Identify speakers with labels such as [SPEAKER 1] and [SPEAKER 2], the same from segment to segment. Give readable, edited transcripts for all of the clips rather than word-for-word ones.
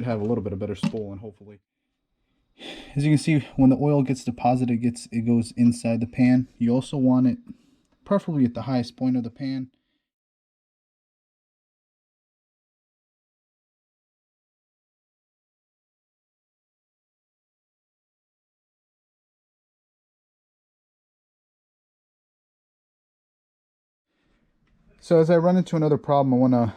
[SPEAKER 1] have a little bit of better spool, and hopefully, as you can see, when the oil gets deposited, it goes inside the pan. You also want it preferably at the highest point of the pan. So as I run into another problem, I want to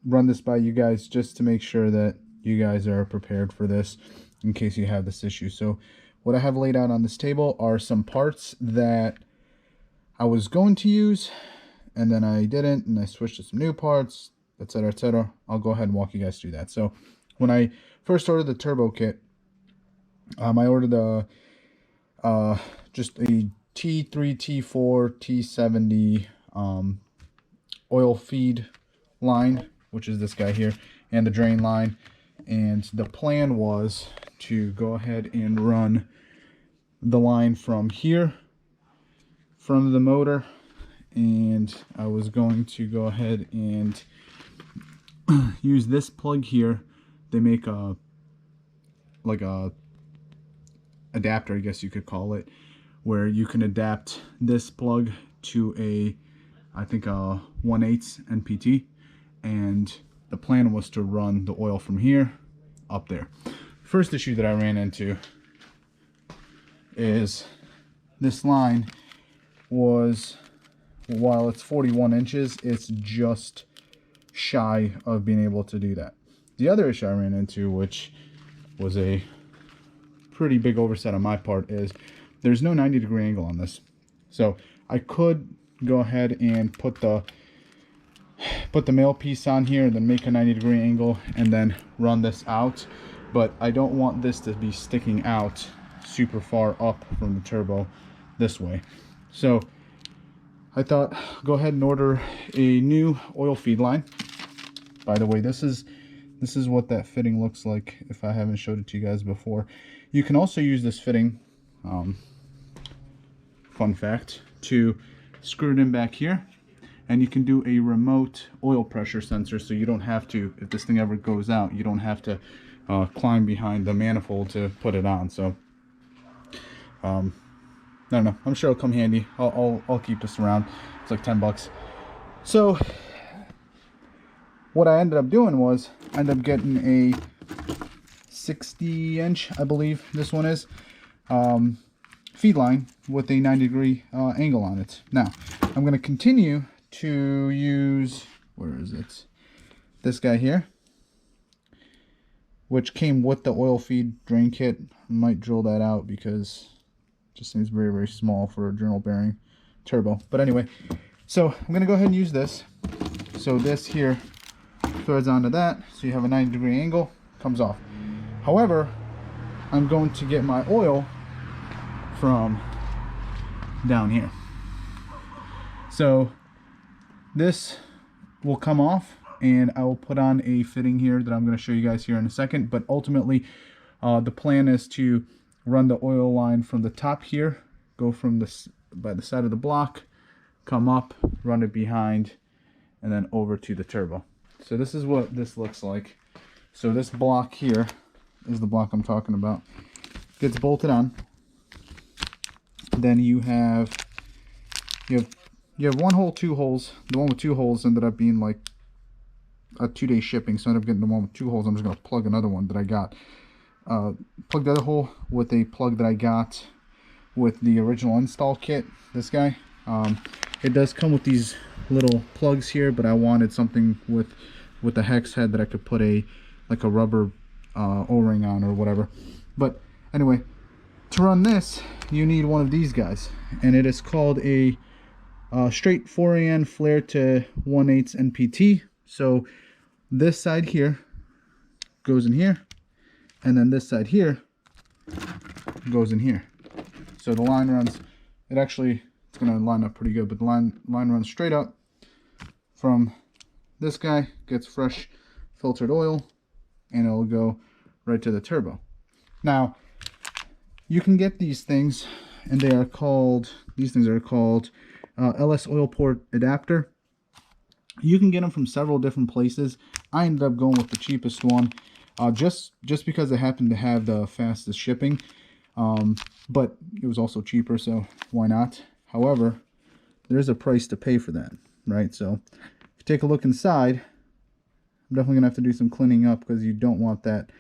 [SPEAKER 1] run this by you guys just to make sure that you guys are prepared for this in case you have this issue. So what I have laid out on this table are some parts that I was going to use and then I didn't, and I switched to some new parts, etc., etc. I'll go ahead and walk you guys through that. So when I first ordered the turbo kit, I ordered just a T3, T4, T70 oil feed line, which is this guy here, and the drain line. And the plan was to go ahead and run the line from here, from the motor, and I was going to go ahead and use this plug here. They make a adapter, I guess you could call it, where you can adapt this plug to a, I think, a 1/8 NPT, and the plan was to run the oil from here up there. First issue that I ran into is this line was, while it's 41 inches, it's just shy of being able to do that. The other issue I ran into, which was a pretty big oversight on my part, is there's no 90-degree angle on this. So I could go ahead and put the male piece on here and then make a 90-degree angle and then run this out, but I don't want this to be sticking out super far up from the turbo this way. So I thought, go ahead and order a new oil feed line. By the way, this is what that fitting looks like, if I haven't showed it to you guys before. You can also use this fitting, fun fact, to screw it in back here, and you can do a remote oil pressure sensor, so you don't have to, if this thing ever goes out, you don't have to climb behind the manifold to put it on. So I don't know, I'm sure it'll come handy. I'll keep this around. It's like 10 bucks. So what I ended up doing was I ended up getting a 60-inch, I believe this one is, feed line with a 90-degree angle on it. Now I'm going to continue to use, where is it, this guy here, which came with the oil feed drain kit. I might drill that out because it just seems very, very small for a journal bearing turbo. But anyway, so I'm going to go ahead and use this. So this here threads onto that, so you have a 90-degree angle, comes off. However, I'm going to get my oil from down here. So this will come off, and I will put on a fitting here that I'm going to show you guys here in a second. But ultimately, the plan is to run the oil line from the top here, go from this by the side of the block, come up, run it behind, and then over to the turbo. So this is what this looks like. So this block here is the block I'm talking about. Gets bolted on. Then you have one hole, two holes. The one with two holes ended up being like a 2-day shipping, so I ended up getting the one with two holes. I'm just gonna plug another one that I got. Plug the other hole with a plug that I got with the original install kit. This guy. It does come with these little plugs here, but I wanted something with a hex head that I could put a rubber O-ring on or whatever. But anyway, to run this, you need one of these guys, and it is called a straight 4AN flare to 1/8 NPT. So this side here goes in here, and then this side here goes in here. So the line runs, it's going to line up pretty good, but the line runs straight up from this guy, gets fresh filtered oil, and it'll go right to the turbo. Now, you can get these things, and these things are called LS oil port adapter. You can get them from several different places. I ended up going with the cheapest one. just because it happened to have the fastest shipping, but it was also cheaper, so why not? However, there's a price to pay for that, right? So if you take a look inside, I'm definitely gonna have to do some cleaning up because you don't want that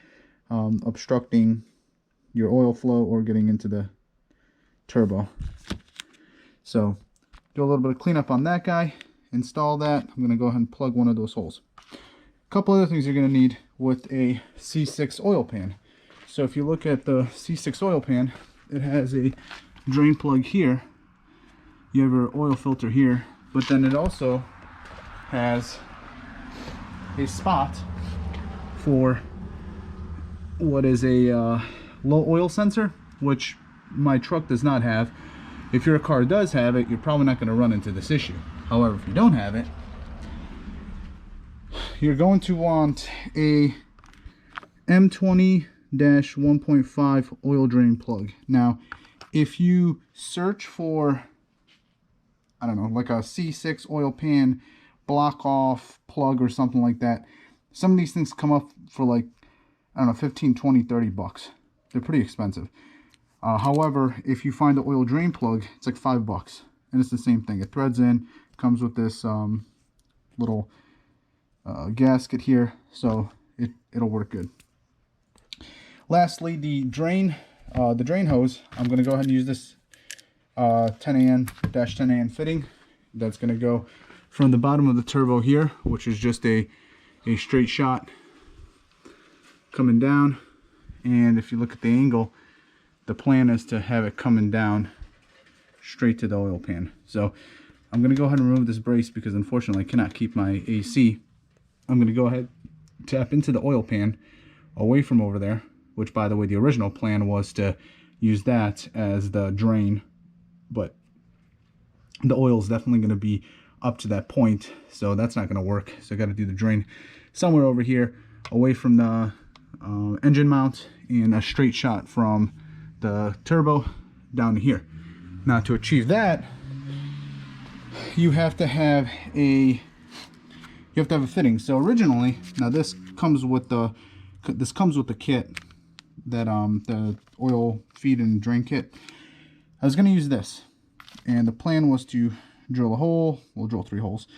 [SPEAKER 1] obstructing your oil flow or getting into the turbo. So do a little bit of cleanup on that guy, install that. I'm gonna go ahead and plug one of those holes. A couple other things you're gonna need with a C6 oil pan. So if you look at the C6 oil pan, it has a drain plug here. You have your oil filter here, but then it also has a spot for what is a low oil sensor, which my truck does not have. If your car does have it, you're probably not going to run into this issue. However, if you don't have it, you're going to want a M20-1.5 oil drain plug. Now, if you search for, I don't know, like a C6 oil pan block off plug or something like that, some of these things come up for like, I don't know, 15, 20, 30 bucks. They're pretty expensive. However, if you find the oil drain plug, it's like $5, and it's the same thing. It threads in, comes with this little gasket here, so it'll work good. Lastly, the drain hose. I'm going to go ahead and use this 10AN fitting. That's going to go from the bottom of the turbo here, which is just a straight shot coming down. And if you look at the angle, the plan is to have it coming down straight to the oil pan. So I'm going to go ahead and remove this brace because unfortunately I cannot keep my AC. I'm going to go ahead, tap into the oil pan away from over there, which by the way, the original plan was to use that as the drain, but the oil is definitely going to be up to that point, so that's not going to work. So I got to do the drain somewhere over here away from the engine mount and a straight shot from the turbo down to here. Now to achieve that, you have to have a fitting. So originally, now this comes with the kit, that the oil feed and drain kit. I was going to use this, and the plan was to drill a hole. We'll drill 3 holes,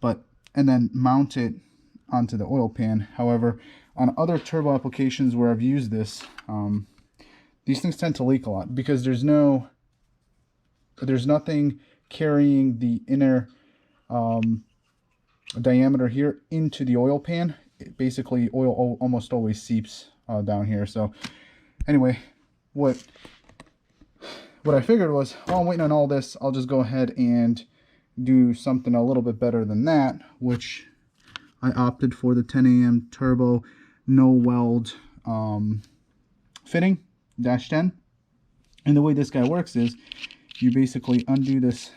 [SPEAKER 1] and then mount it onto the oil pan. However, on other turbo applications where I've used this, these things tend to leak a lot because there's nothing carrying the inner diameter here into the oil pan. Basically, oil almost always seeps down here. So anyway, what I figured was, while I'm waiting on all this, I'll just go ahead and do something a little bit better than that, which I opted for the 10AM turbo no weld fitting -10. And the way this guy works is you basically undo this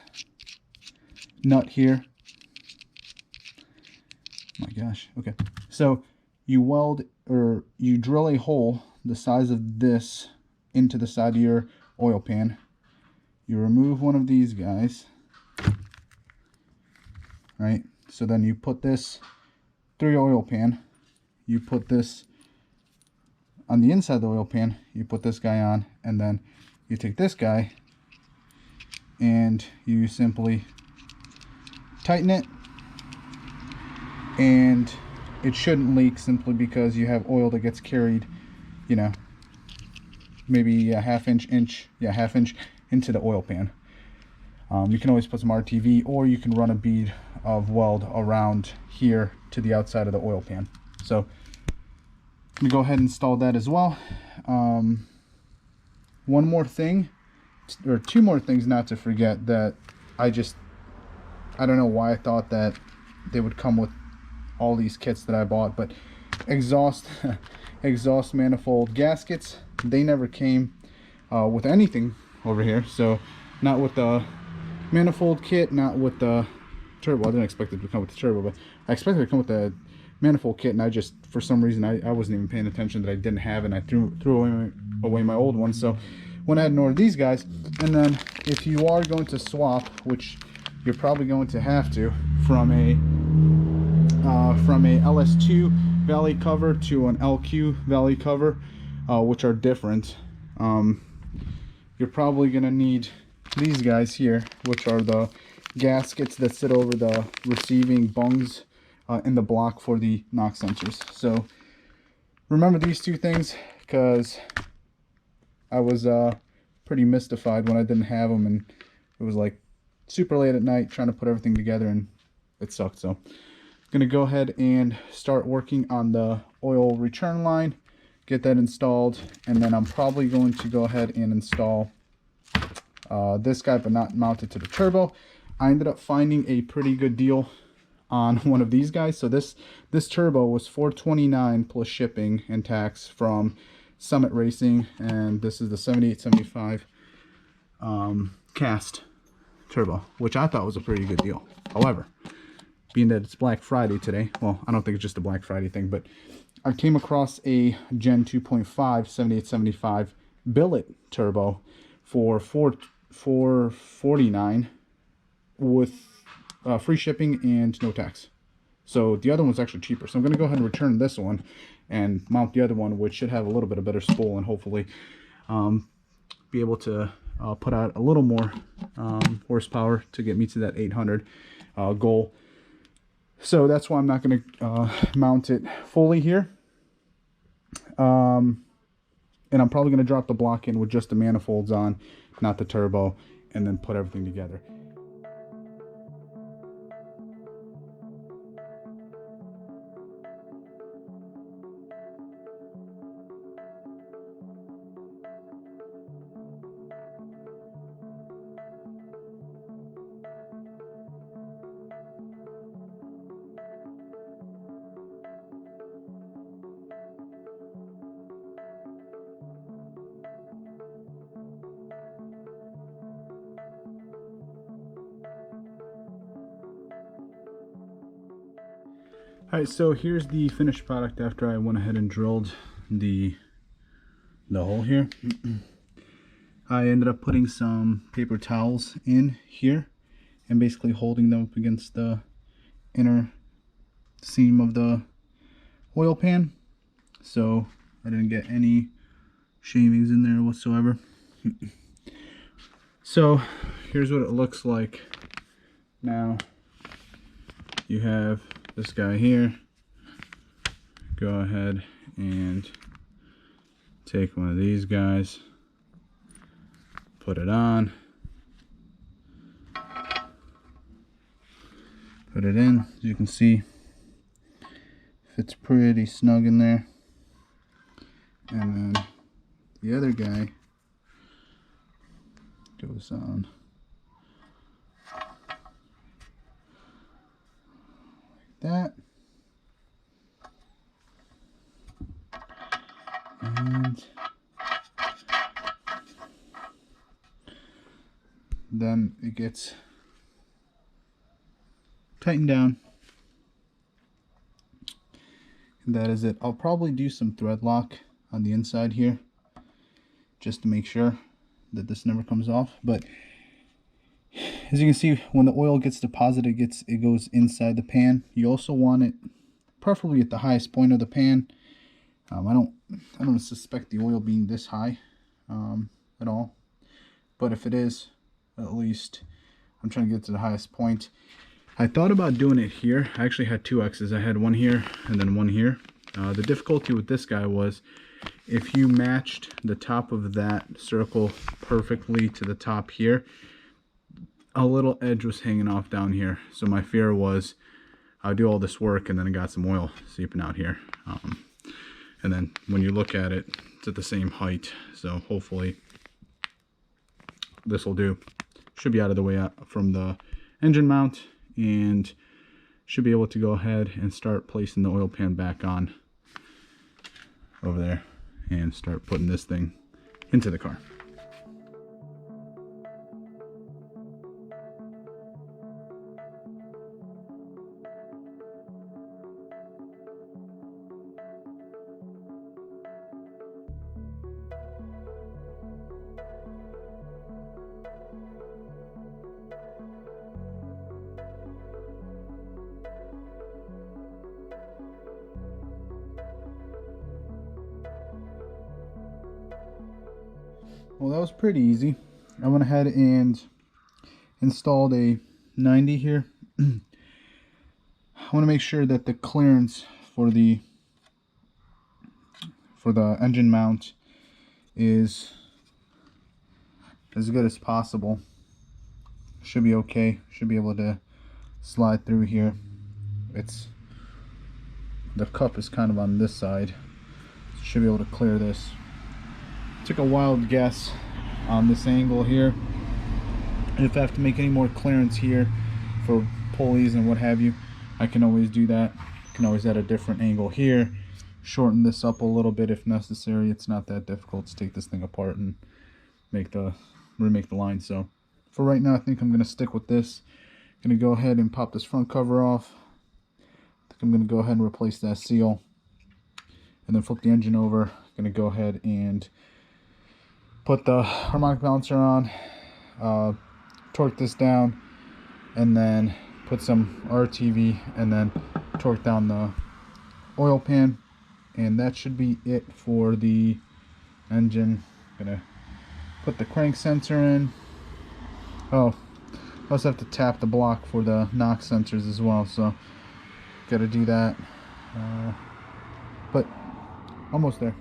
[SPEAKER 1] nut here. Oh my gosh. Okay, so you weld, or you drill a hole the size of this into the side of your oil pan. You remove one of these guys, right? So then you put this through your oil pan. You put this on the inside of the oil pan. You put this guy on, and then you take this guy and you simply tighten it, and it shouldn't leak simply because you have oil that gets carried, you know, maybe a half inch into the oil pan. You can always put some RTV, or you can run a bead of weld around here to the outside of the oil pan. So I'm gonna go ahead and install that as well. One more thing, or 2 more things not to forget, that I don't know why I thought that they would come with all these kits that I bought, but exhaust manifold gaskets, they never came with anything over here. So not with the manifold kit, not with the turbo. I didn't expect it to come with the turbo, but I expected it to come with the manifold kit, and I just, for some reason, I wasn't even paying attention that I didn't have it, and I threw away my old one. So went ahead and ordered these guys. And then if you are going to swap, which you're probably going to have to, from a LS2 valley cover to an LQ valley cover, which are different. You're probably gonna need these guys here, which are the gaskets that sit over the receiving bungs in the block for the knock sensors. So remember these two things, because I was pretty mystified when I didn't have them, and it was like super late at night trying to put everything together, and it sucked. So I'm gonna go ahead and start working on the oil return line, get that installed, and then I'm probably going to go ahead and install this guy, but not mount it to the turbo. I ended up finding a pretty good deal on one of these guys. So this turbo was $429 plus shipping and tax from Summit Racing, and this is the 7875 cast turbo, which I thought was a pretty good deal. However, being that it's Black Friday today, well, I don't think it's just a Black Friday thing, but I came across a Gen 2.5 7875 billet turbo for $449 with free shipping and no tax. So the other one's actually cheaper. So I'm going to go ahead and return this one and mount the other one, which should have a little bit of better spool and hopefully be able to put out a little more horsepower to get me to that 800 goal. So that's why I'm not going to mount it fully here. And I'm probably going to drop the block in with just the manifolds on, not the turbo, and then put everything together. Alright, so here's the finished product after I went ahead and drilled the hole here. I ended up putting some paper towels in here and basically holding them up against the inner seam of the oil pan, so I didn't get any shavings in there whatsoever. So here's what it looks like now. You have this guy here. Go ahead and take one of these guys, put it on, put it in. As you can see, fits pretty snug in there. And then the other guy goes on like that. And then it gets tightened down. And that is it. I'll probably do some thread lock on the inside here just to make sure that this never comes off. But as you can see, when the oil gets deposited, it goes inside the pan. You also want it preferably at the highest point of the pan. I don't suspect the oil being this high at all, but if it is, at least I'm trying to get to the highest point. I thought about doing it here. I actually had two X's. I had one here and then one here. The difficulty with this guy was if you matched the top of that circle perfectly to the top here, a little edge was hanging off down here. So my fear was I'll do all this work and then I got some oil seeping out here. And then when you look at it, it's at the same height. So hopefully this will do. Should be out of the way from the engine mount, and should be able to go ahead and start placing the oil pan back on over there and start putting this thing into the car. Well, that was pretty easy. I went ahead and installed a 90 here. I want to make sure that the clearance for the engine mount is as good as possible. Should be okay. Should be able to slide through here. The cup is kind of on this side. Should be able to clear this. Took a wild guess on this angle here. If I have to make any more clearance here for pulleys and what have you, I can always do that. I can always add a different angle here, shorten this up a little bit if necessary. It's not that difficult to take this thing apart and remake the line. So for right now, I think I'm going to stick with this. I'm going to go ahead and pop this front cover off. I think I'm going to go ahead and replace that seal, and then flip the engine over. I'm going to go ahead and put the harmonic balancer on, torque this down, and then put some RTV, and then torque down the oil pan, and that should be it for the engine. I'm gonna put the crank sensor in. Oh, I also have to tap the block for the NOx sensors as well, so gotta do that, but almost there.